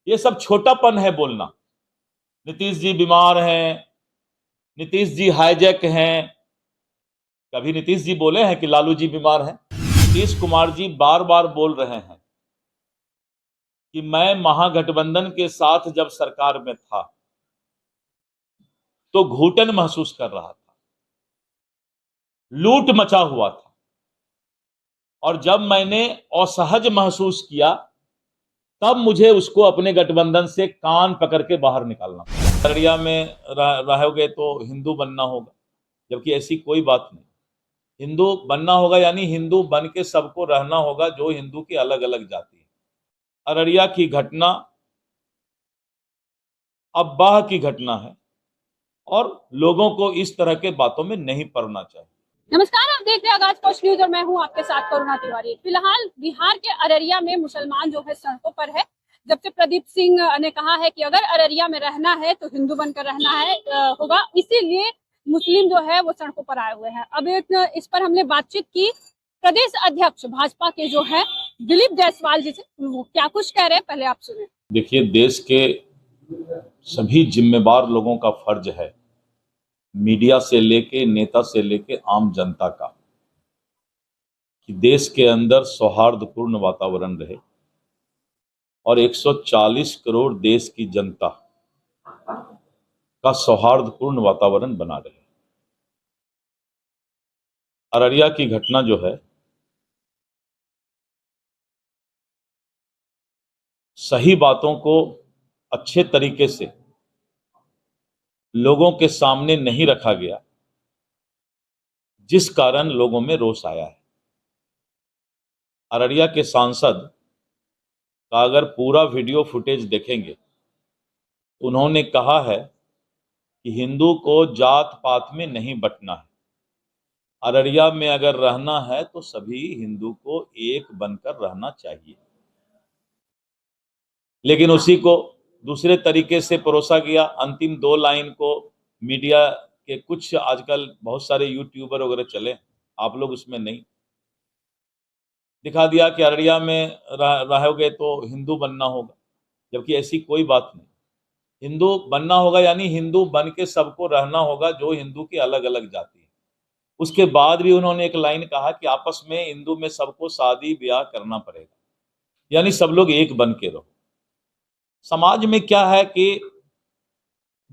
ये सब छोटापन है बोलना। नीतीश जी बीमार हैं, नीतीश जी हाईजैक हैं। कभी नीतीश जी बोले हैं कि लालू जी बीमार हैं? नीतीश कुमार जी बार बार बोल रहे हैं कि मैं महागठबंधन के साथ जब सरकार में था तो घुटन महसूस कर रहा था, लूट मचा हुआ था, और जब मैंने असहज महसूस किया तब मुझे उसको अपने गठबंधन से कान पकड़ के बाहर निकालना पड़ा। अररिया में रहोगे तो हिंदू बनना होगा, जबकि ऐसी कोई बात नहीं। हिंदू बनना होगा यानी हिंदू बन के सबको रहना होगा जो हिंदू की अलग अलग जाति है। अररिया की घटना अब्बाह की घटना है और लोगों को इस तरह के बातों में नहीं पड़ना चाहिए। नमस्कार, आप देख रहे हैं आगाज पोस्ट न्यूज और मैं हूं आपके साथ करुणा तिवारी। फिलहाल बिहार के अररिया में मुसलमान जो है सड़कों पर है। जब से प्रदीप सिंह ने कहा है कि अगर अररिया में रहना है तो हिंदू बनकर रहना है होगा, इसीलिए मुस्लिम जो है वो सड़कों पर आए हुए हैं। अब इस पर हमने बातचीत की प्रदेश अध्यक्ष भाजपा के जो है दिलीप जायसवाल जी से, वो क्या कुछ कह रहे हैं पहले आप सुने। देखिए, देश के सभी जिम्मेदार लोगों का फर्ज है, मीडिया से लेके नेता से लेके आम जनता का, कि देश के अंदर सौहार्दपूर्ण वातावरण रहे और 140 करोड़ देश की जनता का सौहार्दपूर्ण वातावरण बना रहे। अररिया की घटना जो है सही बातों को अच्छे तरीके से लोगों के सामने नहीं रखा गया, जिस कारण लोगों में रोष आया है। अररिया के सांसद का अगर पूरा वीडियो फुटेज देखेंगे, उन्होंने कहा है कि हिंदू को जात पात में नहीं बंटना है। अररिया में अगर रहना है तो सभी हिंदू को एक बनकर रहना चाहिए, लेकिन उसी को दूसरे तरीके से परोसा गया। अंतिम 2 लाइन को मीडिया के कुछ आजकल बहुत सारे यूट्यूबर वगैरह चले, आप लोग उसमें नहीं, दिखा दिया कि अररिया में रहोगे तो हिंदू बनना होगा, जबकि ऐसी कोई बात नहीं। हिंदू बनना होगा यानी हिंदू बन के सबको रहना होगा जो हिंदू की अलग अलग जाति है। उसके बाद भी उन्होंने एक लाइन कहा कि आपस में हिंदू में सबको शादी ब्याह करना पड़ेगा, यानी सब लोग एक बन के रहो। समाज में क्या है कि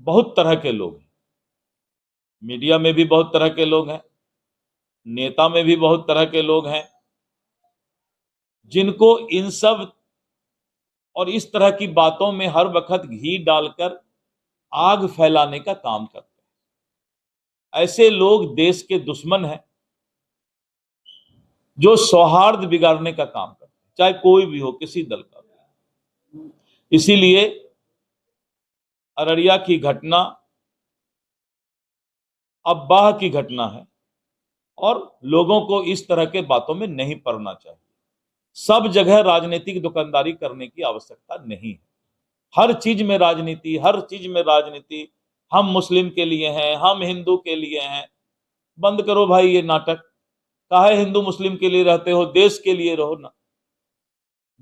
बहुत तरह के लोग हैं, मीडिया में भी बहुत तरह के लोग हैं, नेता में भी बहुत तरह के लोग हैं, जिनको इन सब और इस तरह की बातों में हर वक्त घी डालकर आग फैलाने का काम करते हैं। ऐसे लोग देश के दुश्मन हैं जो सौहार्द बिगाड़ने का काम करते हैं, चाहे कोई भी हो, किसी दल का भी। इसीलिए अररिया की घटना अब्बाह की घटना है और लोगों को इस तरह के बातों में नहीं पड़ना चाहिए। सब जगह राजनीतिक दुकानदारी करने की आवश्यकता नहीं है। हर चीज में राजनीति, हर चीज में राजनीति। हम मुस्लिम के लिए हैं, हम हिंदू के लिए हैं। बंद करो भाई ये नाटक। काहे हिंदू मुस्लिम के लिए रहते हो? देश के लिए रहो ना।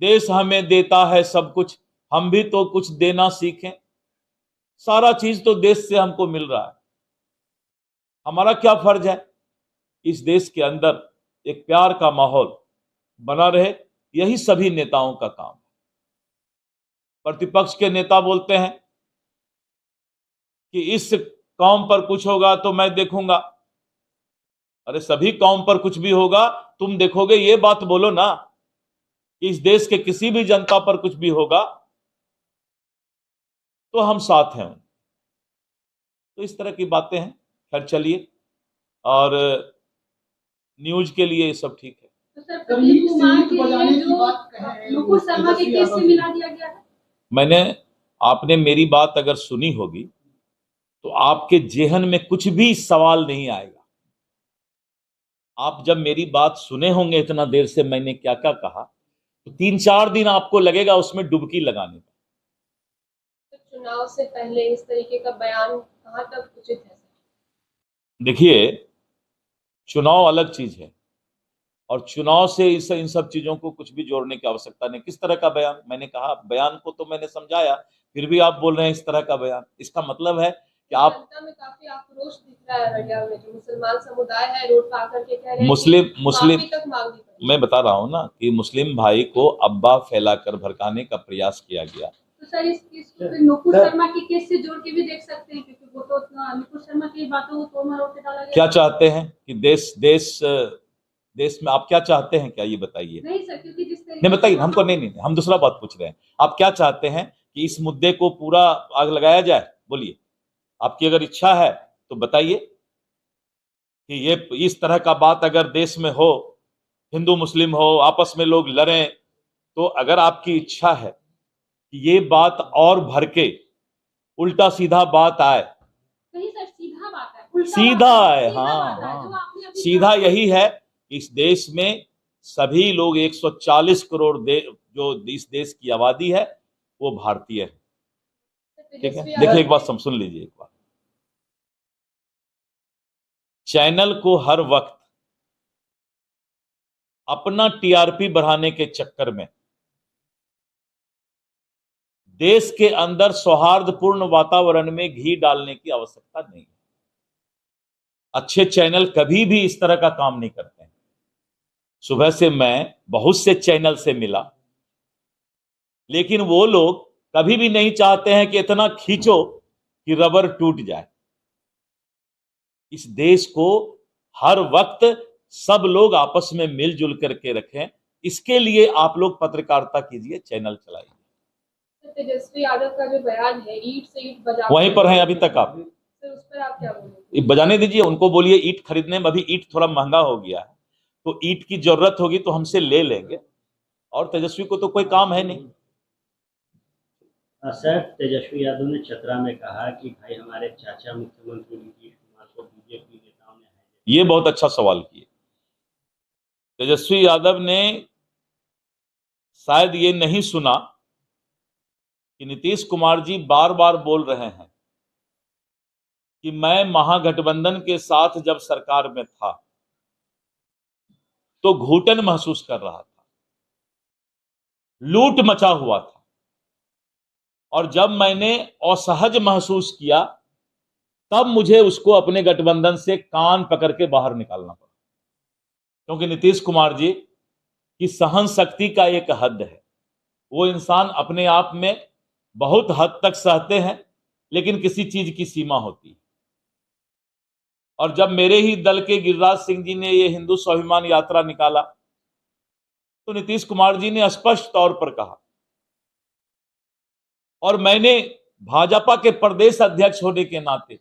देश हमें देता है सब कुछ, हम भी तो कुछ देना सीखें। सारा चीज तो देश से हमको मिल रहा है। हमारा क्या फर्ज है? इस देश के अंदर एक प्यार का माहौल बना रहे, यही सभी नेताओं का काम है। प्रतिपक्ष के नेता बोलते हैं कि इस कौम पर कुछ होगा तो मैं देखूंगा। अरे सभी कौम पर कुछ भी होगा तुम देखोगे, ये बात बोलो ना। इस देश के किसी भी जनता पर कुछ भी होगा तो हम साथ हैं। तो इस तरह की बातें हैं। खैर चलिए, और न्यूज के लिए ये सब ठीक है। तो सर, प्रदीप कुमार के लिए जो नुपुर शर्मा के केस से मिला दिया गया है। मैंने, आपने मेरी बात अगर सुनी होगी तो आपके जेहन में कुछ भी सवाल नहीं आएगा। आप जब मेरी बात सुने होंगे इतना देर से मैंने क्या क्या कहा, तो 3-4 दिन आपको लगेगा उसमें डुबकी लगाने में। तो चुनाव से पहले इस तरीके का बयान कहां तक उचित है? देखिए, चुनाव अलग चीज है और चुनाव से इन सब चीजों को कुछ भी जोड़ने की आवश्यकता नहीं। किस तरह का बयान? मैंने कहा बयान को तो मैंने समझाया, फिर भी आप बोल रहे हैं इस तरह का बयान। इसका मतलब है कि आप जनता में काफी आक्रोश दिख रहा है अररिया में, जो मुसलमान समुदाय है रोड पर आकर के कह रहे हैं मुस्लिम कि मुस्लिम माफी तक मांगनी पड़ेगी। मैं बता रहा हूं ना कि मुस्लिम भाई को अब्बा फैलाकर भड़काने का प्रयास किया गया। तो सर इस केस को फिर नुपुर शर्मा के केस से जोड़ के भी देख सकते हैं, क्योंकि वो तो नुपुर शर्मा की बातों को तोड़ मरोड़ के डाला गया। क्या चाहते हैं कि देश में आप क्या चाहते हैं, क्या ये बताइए? नहीं सर, क्योंकि जिस नहीं बताइए हमको। नहीं, हम दूसरा बात पूछ रहे हैं। आप क्या चाहते हैं कि इस मुद्दे को पूरा आग लगाया जाए? बोलिए, आपकी अगर इच्छा है तो बताइए कि ये इस तरह का बात अगर देश में हो, हिंदू मुस्लिम हो, आपस में लोग लड़ें, तो अगर आपकी इच्छा है कि ये बात और भर के उल्टा सीधा बात आए, नहीं सर, सीधा बात है, उल्टा सीधा बात है, सीधा हाँ, बात है, हाँ। जो आपने अभी सीधा कहा। यही है कि इस देश में सभी लोग 140 करोड़ जो इस देश की आबादी है वो भारतीय है। ठीक है, देखिए एक बात सुन लीजिए एक बार। चैनल को हर वक्त अपना टीआरपी बढ़ाने के चक्कर में देश के अंदर सौहार्दपूर्ण वातावरण में घी डालने की आवश्यकता नहीं है। अच्छे चैनल कभी भी इस तरह का काम नहीं करते हैं। सुबह से मैं बहुत से चैनल से मिला, लेकिन वो लोग कभी भी नहीं चाहते हैं कि इतना खींचो कि रबर टूट जाए। इस देश को हर वक्त सब लोग आपस में मिलजुल करके रखें, इसके लिए आप लोग पत्रकारिता कीजिए, चैनल चलाइए। तेजस्वी यादव का जो बयान है, ईंट से ईंट बजा, वहीं पर हैं अभी तक आप। तो उस पर आप क्या बोलेंगे? बजाने दीजिए, उनको बोलिए ईंट खरीदने में अभी ईंट थोड़ा महंगा हो गया है, तो ईंट की जरूरत होगी तो हमसे ले लेंगे, और तेजस्वी को तो कोई काम है नहीं। सर, तेजस्वी यादव ने चतरा में कहा कि भाई हमारे चाचा मुख्यमंत्री नीतीश कुमार को बीजेपी नेताओं ने। ये बहुत अच्छा सवाल किए। तेजस्वी यादव ने शायद ये नहीं सुना कि नीतीश कुमार जी बार बार बोल रहे हैं कि मैं महागठबंधन के साथ जब सरकार में था तो घुटन महसूस कर रहा था, लूट मचा हुआ था, और जब मैंने असहज महसूस किया तब मुझे उसको अपने गठबंधन से कान पकड़ के बाहर निकालना पड़ा। क्योंकि नीतीश कुमार जी की सहन शक्ति का एक हद है। वो इंसान अपने आप में बहुत हद तक सहते हैं, लेकिन किसी चीज की सीमा होती है। और जब मेरे ही दल के गिरिराज सिंह जी ने ये हिंदू स्वाभिमान यात्रा निकाला तो नीतीश कुमार जी ने स्पष्ट तौर पर कहा, और मैंने भाजपा के प्रदेश अध्यक्ष होने के नाते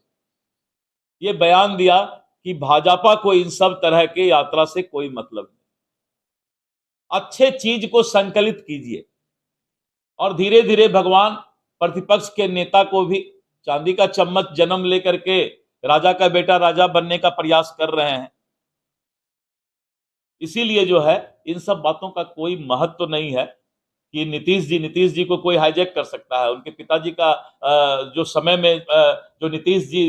ये बयान दिया कि भाजपा को इन सब तरह के यात्रा से कोई मतलब नहीं। अच्छे चीज को संकलित कीजिए, और धीरे धीरे भगवान प्रतिपक्ष के नेता को भी चांदी का चम्मच जन्म लेकर के राजा का बेटा राजा बनने का प्रयास कर रहे हैं। इसीलिए जो है इन सब बातों का कोई महत्व नहीं है कि नीतीश जी को कोई हाईजैक कर सकता है। उनके पिताजी का जो समय में जो नीतीश जी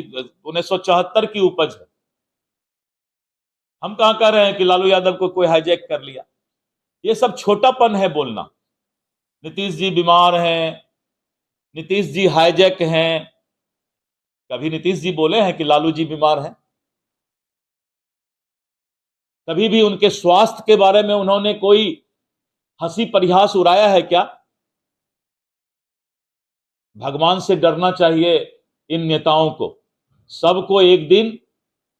1974 की उपज है, हम कहां कह रहे हैं कि लालू यादव को कोई हाईजैक कर लिया। ये सब छोटापन है बोलना। नीतीश जी बीमार हैं, नीतीश जी हाईजैक हैं। कभी नीतीश जी बोले हैं कि लालू जी बीमार हैं? कभी भी उनके स्वास्थ्य के बारे में उन्होंने कोई हंसी परिहास उड़ाया है क्या? भगवान से डरना चाहिए इन नेताओं को। सबको एक दिन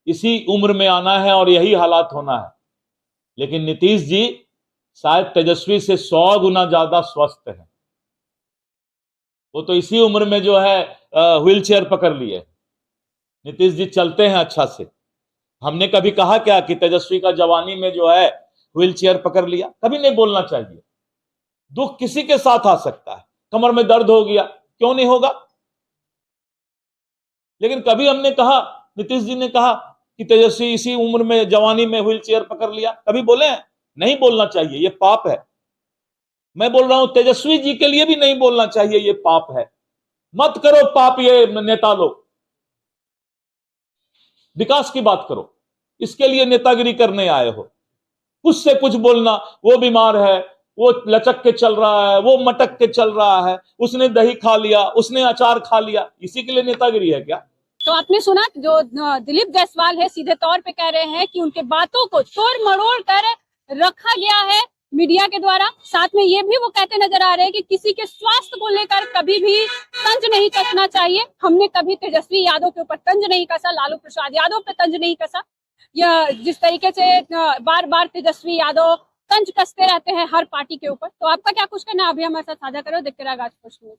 इसी उम्र में आना है और यही हालात होना है, लेकिन नीतीश जी शायद तेजस्वी से 100 गुना ज्यादा स्वस्थ हैं। वो तो इसी उम्र में जो है व्हील चेयर पकड़ लिए। नीतीश जी चलते हैं अच्छा से। हमने कभी कहा क्या कि तेजस्वी का जवानी में जो है व्हील चेयर पकड़ लिया? कभी नहीं बोलना चाहिए। दुख किसी के साथ आ सकता है। कमर में दर्द हो गया, क्यों नहीं होगा? लेकिन कभी हमने कहा, नीतीश जी ने कहा कि तेजस्वी इसी उम्र में जवानी में व्हील चेयर पकड़ लिया? कभी बोले हैं? नहीं बोलना चाहिए, ये पाप है। मैं बोल रहा हूं तेजस्वी जी के लिए भी नहीं बोलना चाहिए, ये पाप है। मत करो पाप ये नेता लोग। विकास की बात करो, इसके लिए नेतागिरी करने आए हो। कुछ से कुछ बोलना, वो बीमार है, वो लचक के चल रहा है, वो मटक के चल रहा है, उसने दही खा लिया, उसने अचार खा लिया, इसी के लिए नेतागिरी है क्या? तो आपने सुना जो दिलीप जायसवाल है सीधे तौर पे कह रहे हैं कि उनके बातों को तोड़ मरोड़ कर रखा गया है मीडिया के द्वारा। साथ में ये भी वो कहते नजर आ रहे हैं कि किसी के स्वास्थ्य को लेकर कभी भी तंज नहीं कसना चाहिए। हमने कभी तेजस्वी यादव के ऊपर तंज नहीं कसा, लालू प्रसाद यादव पे तंज नहीं कसा। या जिस तरीके से बार बार तेजस्वी यादव तंज कसते रहते हैं हर पार्टी के ऊपर। तो आपका क्या कुछ कहना, अभी हमारे साथ साझा करो, देखते रहिए आज पोस्ट न्यूज।